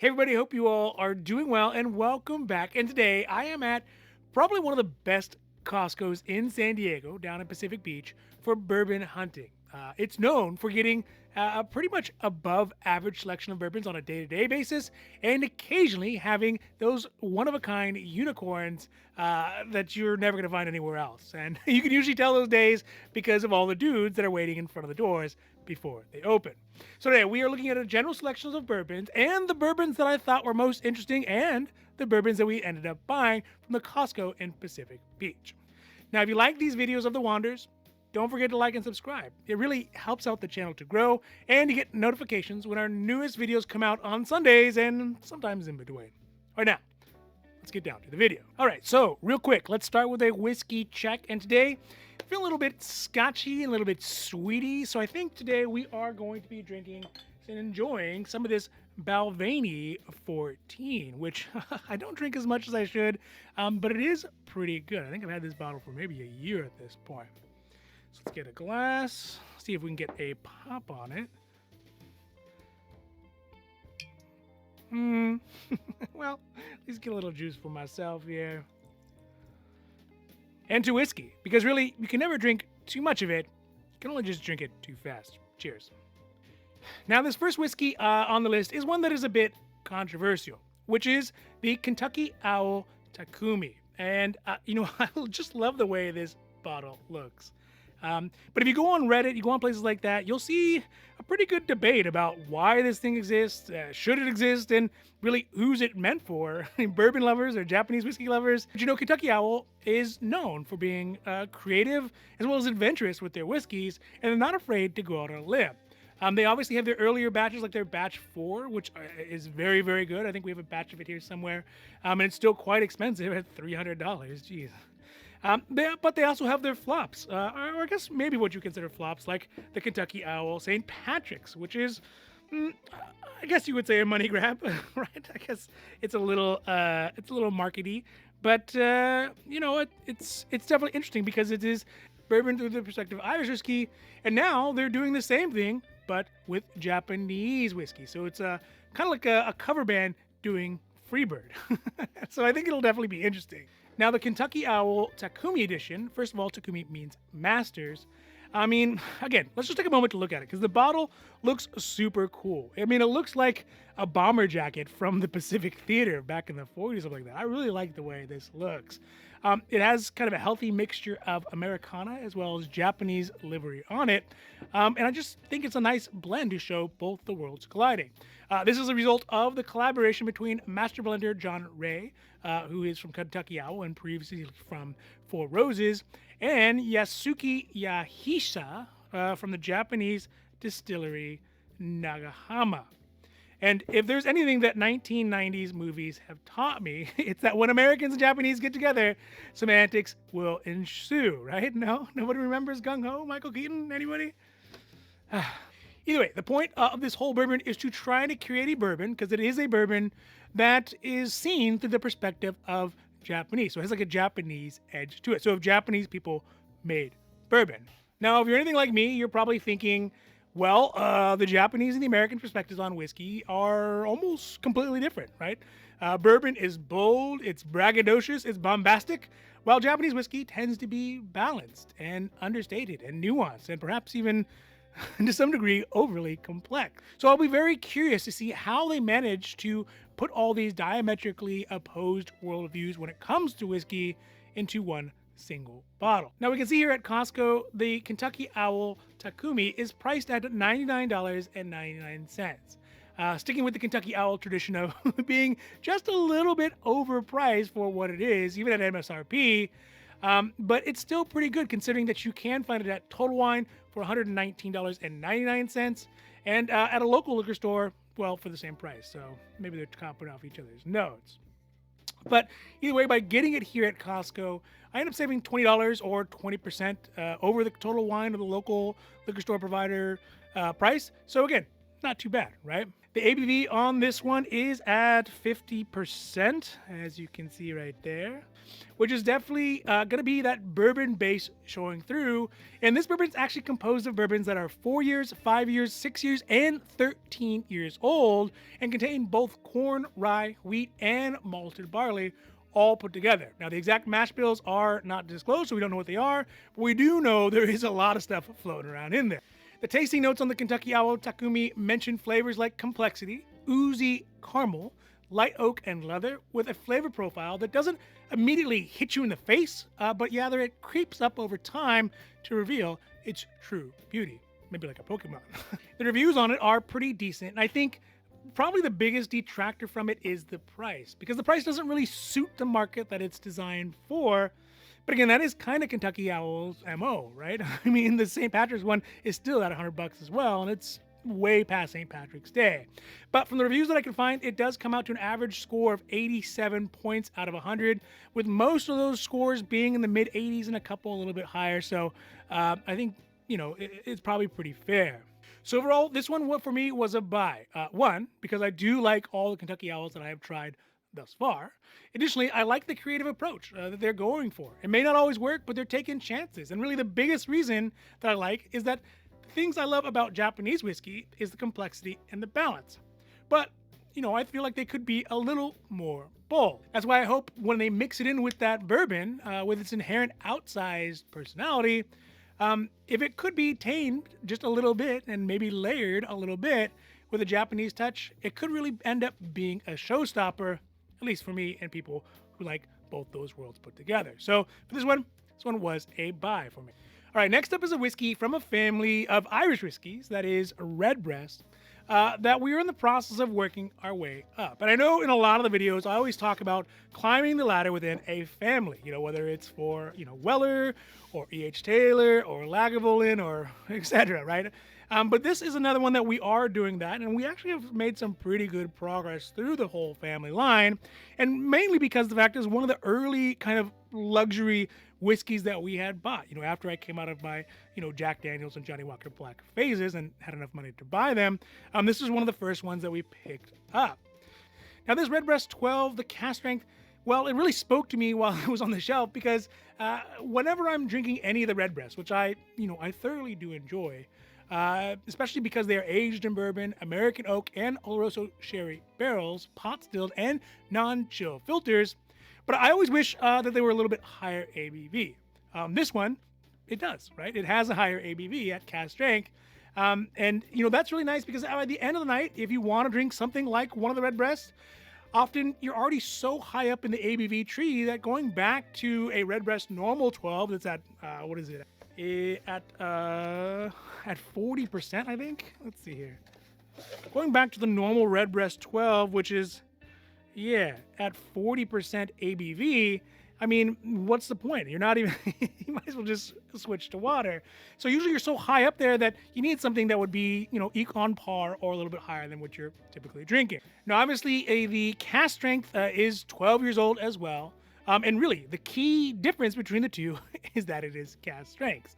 Hey everybody, hope you all are doing well and welcome back. And today I am at probably one of the best Costco's in San Diego, down in Pacific Beach, for bourbon hunting. It's known for getting a pretty much above average selection of bourbons on a day to day basis, and occasionally having those one of a kind unicorns that you're never going to find anywhere else. And you can usually tell those days because of all the dudes that are waiting in front of the doors before they open. So today we are looking at a general selection of bourbons and the bourbons that I thought were most interesting and the bourbons that we ended up buying from the Costco in Pacific Beach. Now, if you like these videos of the Wanders, don't forget to like and subscribe. It really helps out the channel to grow and you get notifications when our newest videos come out on Sundays and sometimes in between. All right, now, let's get down to the video. All right, so real quick, let's start with a whiskey check. And today, I feel a little bit scotchy and a little bit sweety. So I think today we are going to be drinking and enjoying some of this Balvenie 14, which I don't drink as much as I should, but it is pretty good. I think I've had this bottle for maybe a year at this point. So let's get a glass, see if we can get a pop on it. Well, at least get a little juice for myself here. And to whiskey, because really, you can never drink too much of it. You can only just drink it too fast. Cheers. Now, this first whiskey on the list is one that is a bit controversial, which is the Kentucky Owl Takumi. And, I just love the way this bottle looks. But if you go on Reddit, you go on places like that, you'll see a pretty good debate about why this thing exists, should it exist, and really who's it meant for. Bourbon lovers or Japanese whiskey lovers. But Kentucky Owl is known for being creative as well as adventurous with their whiskeys, and they're not afraid to go out on a limb. They obviously have their earlier batches, like their batch 4, which is very, very good. I think we have a batch of it here somewhere. And it's still quite expensive at $300. Jeez. But they also have their flops, or I guess maybe what you consider flops, like the Kentucky Owl St. Patrick's, which is, I guess you would say a money grab, right? I guess it's a little markety, but it's definitely interesting because it is bourbon through the perspective of Irish whiskey, and now they're doing the same thing but with Japanese whiskey. So it's kind of like a cover band doing Freebird. So I think it'll definitely be interesting. Now, the Kentucky Owl Takumi edition, first of all, Takumi means masters. I mean, again, let's just take a moment to look at it because the bottle looks super cool. I mean, it looks like a bomber jacket from the Pacific Theater back in the 40s, something like that. I really like the way this looks. It has kind of a healthy mixture of Americana as well as Japanese livery on it. And I just think it's a nice blend to show both the worlds colliding. This is a result of the collaboration between master blender John Ray, who is from Kentucky Owl and previously from Four Roses, and Yasuki Yahisa from the Japanese distillery Nagahama. And if there's anything that 1990s movies have taught me, it's that when Americans and Japanese get together, semantics will ensue, right? No? Nobody remembers Gung Ho, Michael Keaton? Anybody? Either way, the point of this whole bourbon is to try to create a bourbon, because it is a bourbon that is seen through the perspective of Japanese. So it has like a Japanese edge to it. So if Japanese people made bourbon. Now, if you're anything like me, you're probably thinking, well, the Japanese and the American perspectives on whiskey are almost completely different, right? Bourbon is bold, it's braggadocious, it's bombastic, while Japanese whiskey tends to be balanced and understated and nuanced and perhaps even to some degree overly complex. So I'll be very curious to see how they manage to put all these diametrically opposed worldviews when it comes to whiskey into one single bottle. Now we can see here at Costco, the Kentucky Owl Takumi is priced at $99.99. Sticking with the Kentucky Owl tradition of being just a little bit overpriced for what it is, even at MSRP, but it's still pretty good considering that you can find it at Total Wine for $119.99 and at a local liquor store, well, for the same price. So maybe they're comping off each other's notes. But either way, by getting it here at Costco, I end up saving $20 or 20% over the Total Wine or the local liquor store provider price. So again, not too bad, right? The ABV on this one is at 50%, as you can see right there, which is definitely going to be that bourbon base showing through. And this bourbon is actually composed of bourbons that are 4 years, 5 years, 6 years, and 13 years old, and contain both corn, rye, wheat, and malted barley, all put together. Now, the exact mash bills are not disclosed, so we don't know what they are, but we do know there is a lot of stuff floating around in there. The tasting notes on the Kentucky Owl Takumi mention flavors like complexity, oozy caramel, light oak, and leather, with a flavor profile that doesn't immediately hit you in the face, but rather it creeps up over time to reveal its true beauty. Maybe like a Pokemon. The reviews on it are pretty decent, and I think probably the biggest detractor from it is the price, because the price doesn't really suit the market that it's designed for. But again, that is kind of Kentucky Owl's MO, right? I mean, the St. Patrick's one is still at $100 as well, and it's way past St. Patrick's Day. But from the reviews that I can find, it does come out to an average score of 87 points out of 100, with most of those scores being in the mid 80s and a couple a little bit higher. So I think, it's probably pretty fair. So overall, this one for me was a buy. One, because I do like all the Kentucky Owls that I have tried thus far. Additionally, I like the creative approach that they're going for. It may not always work, but they're taking chances. And really the biggest reason that I like is that the things I love about Japanese whiskey is the complexity and the balance. But, I feel like they could be a little more bold. That's why I hope when they mix it in with that bourbon, with its inherent outsized personality, if it could be tamed just a little bit and maybe layered a little bit with a Japanese touch, it could really end up being a showstopper, at least for me and people who like both those worlds put together. So for this one was a buy for me. All right, next up is a whiskey from a family of Irish whiskeys, that is Redbreast, that we are in the process of working our way up. And I know in a lot of the videos, I always talk about climbing the ladder within a family, whether it's for, Weller or E.H. Taylor or Lagavulin or etc., right? But this is another one that we are doing that, and we actually have made some pretty good progress through the whole family line, and mainly because the fact is one of the early kind of luxury whiskeys that we had bought, after I came out of my, Jack Daniels and Johnny Walker Black phases and had enough money to buy them. This was one of the first ones that we picked up. Now this Redbreast 12, the cask strength, well, it really spoke to me while it was on the shelf, because whenever I'm drinking any of the Redbreast, which I thoroughly do enjoy, especially because they are aged in bourbon, American oak, and Oloroso sherry barrels, pot stilled, and non-chill filters. But I always wish that they were a little bit higher ABV. This one, it does, right? It has a higher ABV at cask strength. And, that's really nice, because at the end of the night, if you want to drink something like one of the Redbreasts, often you're already so high up in the ABV tree that going back to a Redbreast normal 12 that's at, what is it? At 40%, I think. Let's see here. Going back to the normal Redbreast 12, which is, at 40% ABV. I mean, what's the point? You're not even, you might as well just switch to water. So usually you're so high up there that you need something that would be, on par or a little bit higher than what you're typically drinking. Now, obviously, the cask strength is 12 years old as well. And really, the key difference between the two is that it is cask strength.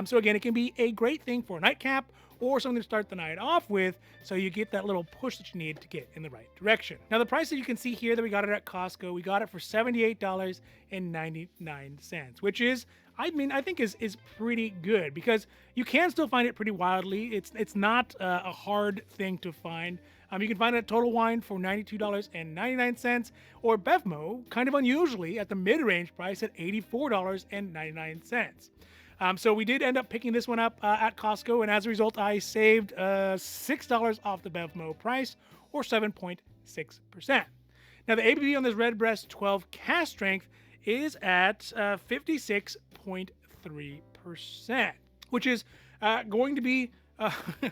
So again, it can be a great thing for a nightcap or something to start the night off with, so you get that little push that you need to get in the right direction. Now, the price that you can see here that we got it at Costco, we got it for $78.99, which is, I think is pretty good, because you can still find it pretty wildly. It's not a hard thing to find. You can find it at Total Wine for $92.99, or Bevmo, kind of unusually, at the mid-range price at $84.99. So we did end up picking this one up at Costco, and as a result, I saved $6 off the Bevmo price, or 7.6%. Now, the ABV on this Redbreast 12 cask strength is at 56.3%, which is going to be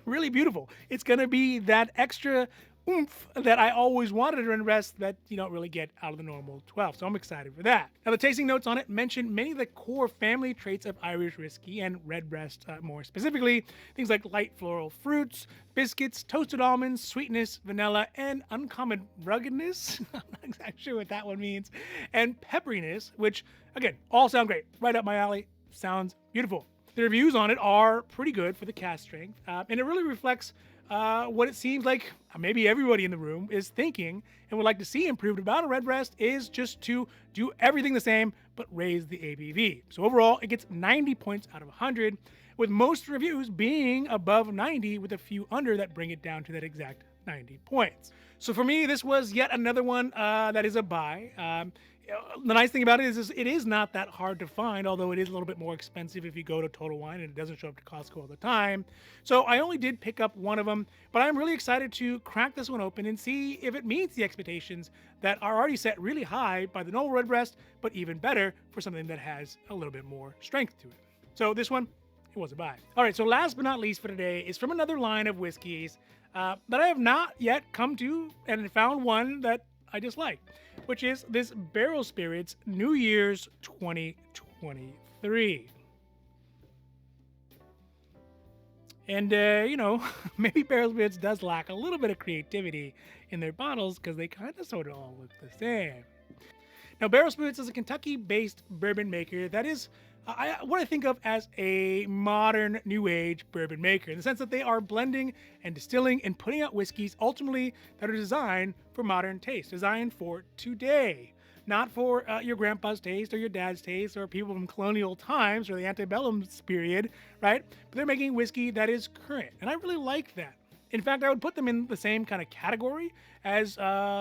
really beautiful. It's going to be that extra oomph that I always wanted in Redbreast that you don't really get out of the normal 12. So I'm excited for that. Now, the tasting notes on it mention many of the core family traits of Irish whiskey and Redbreast more specifically. Things like light floral fruits, biscuits, toasted almonds, sweetness, vanilla, and uncommon ruggedness. I'm not exactly sure what that one means. And pepperiness, which, again, all sound great. Right up my alley. Sounds beautiful. The reviews on it are pretty good for the cask strength, and it really reflects what it seems like maybe everybody in the room is thinking and would like to see improved about a Redbreast is just to do everything the same but raise the ABV. So overall, it gets 90 points out of 100, with most reviews being above 90, with a few under that bring it down to that exact 90 points. So for me, this was yet another one that is a buy. The nice thing about it is it is not that hard to find, although it is a little bit more expensive if you go to Total Wine and it doesn't show up to Costco all the time. So I only did pick up one of them, but I'm really excited to crack this one open and see if it meets the expectations that are already set really high by the normal Redbreast, but even better for something that has a little bit more strength to it. So this one, it was a buy. All right, so last but not least for today is from another line of whiskeys that I have not yet come to and found one that I just like, which is this Barrel Spirits New Year's 2023. And, maybe Barrel Spirits does lack a little bit of creativity in their bottles because they kind of sort of all look the same. Now, Barrel Spirits is a Kentucky-based bourbon maker that is what I think of as a modern new age bourbon maker, in the sense that they are blending and distilling and putting out whiskeys ultimately that are designed for modern taste, designed for today, not for your grandpa's taste or your dad's taste or people from colonial times or the antebellum period, right? But they're making whiskey that is current, and I really like that. In fact, I would put them in the same kind of category as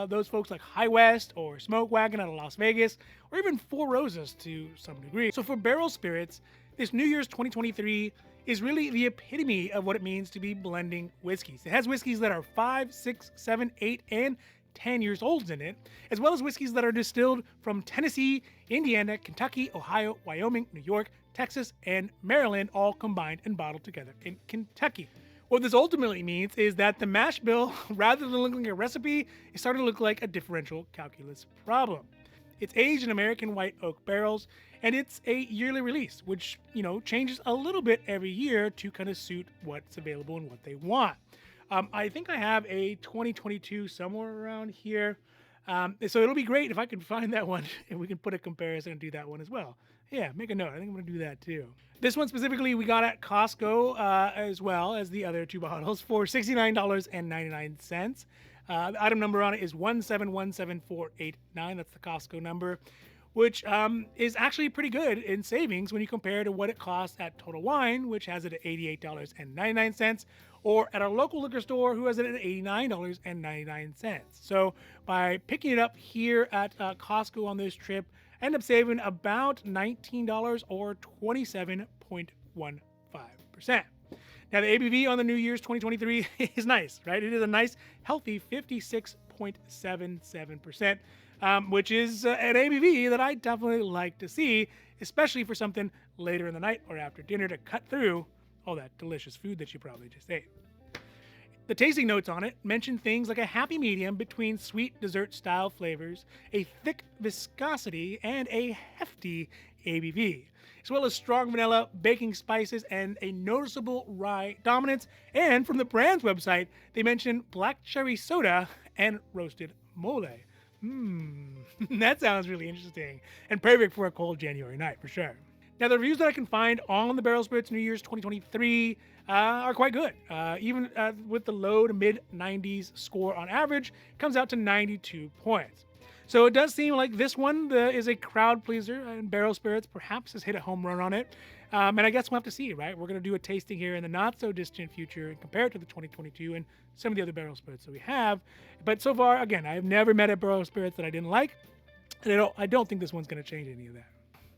those folks like High West or Smoke Wagon out of Las Vegas, or even Four Roses to some degree. So for Barrel Spirits, this New Year's 2023 is really the epitome of what it means to be blending whiskeys. It has whiskeys that are 5, 6, 7, 8, and 10 years old in it, as well as whiskeys that are distilled from Tennessee, Indiana, Kentucky, Ohio, Wyoming, New York, Texas, and Maryland, all combined and bottled together in Kentucky. What this ultimately means is that the mash bill, rather than looking like a recipe, is starting to look like a differential calculus problem. It's aged in American white oak barrels, and it's a yearly release, which, changes a little bit every year to kind of suit what's available and what they want. I think I have a 2022 somewhere around here. So it'll be great if I can find that one and we can put a comparison and do that one as well. Yeah, make a note. I think I'm going to do that too. This one specifically we got at Costco as well as the other two bottles for $69.99. The item number on it is 1717489. That's the Costco number, which is actually pretty good in savings when you compare to what it costs at Total Wine, which has it at $88.99, or at our local liquor store, who has it at $89.99. So by picking it up here at Costco on this trip, I end up saving about $19 or 27.15%. Now, the ABV on the New Year's 2023 is nice, right? It is a nice, healthy 56.77%, which is an ABV that I definitely like to see, especially for something later in the night or after dinner to cut through all that delicious food that you probably just ate. The tasting notes on it mention things like a happy medium between sweet dessert-style flavors, a thick viscosity, and a hefty ABV, as well as strong vanilla, baking spices, and a noticeable rye dominance. And from the brand's website, they mention black cherry soda and roasted mole. That sounds really interesting and perfect for a cold January night for sure. Now, the reviews that I can find on the Barrel Spirits New Year's 2023 are quite good. Even with the low to mid 90s score on average, it comes out to 92 points. So it does seem like this one is a crowd pleaser, and Barrel Spirits perhaps has hit a home run on it. And I guess we'll have to see, right? We're going to do a tasting here in the not so distant future and compare it to the 2022 and some of the other Barrel Spirits that we have. But so far, again, I've never met a Barrel Spirits that I didn't like, and I don't think this one's going to change any of that.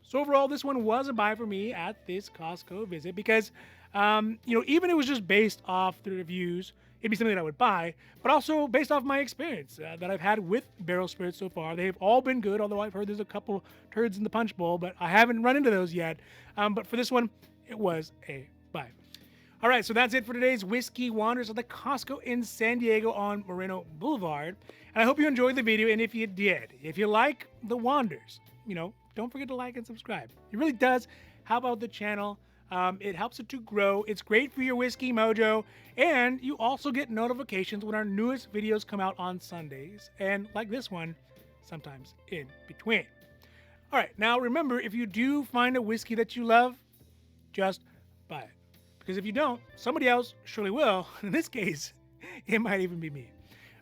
So overall, this one was a buy for me at this Costco visit because, even if it was just based off the reviews, it'd be something that I would buy, but also based off my experience that I've had with Barrel Spirits so far. They've all been good, although I've heard there's a couple turds in the punch bowl, but I haven't run into those yet. But for this one, it was a buy. All right, so that's it for today's Whiskey Wanders at the Costco in San Diego on Moreno Blvd. And I hope you enjoyed the video, and if you did, if you like the Wanders, don't forget to like and subscribe. It really does help out the channel. It helps it to grow. It's great for your whiskey mojo. And you also get notifications when our newest videos come out on Sundays. And like this one, sometimes in between. All right, now remember, if you do find a whiskey that you love, just buy it. Because if you don't, somebody else surely will. In this case, It might even be me.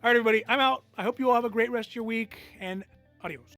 All right, everybody, I'm out. I hope you all have a great rest of your week, and adios.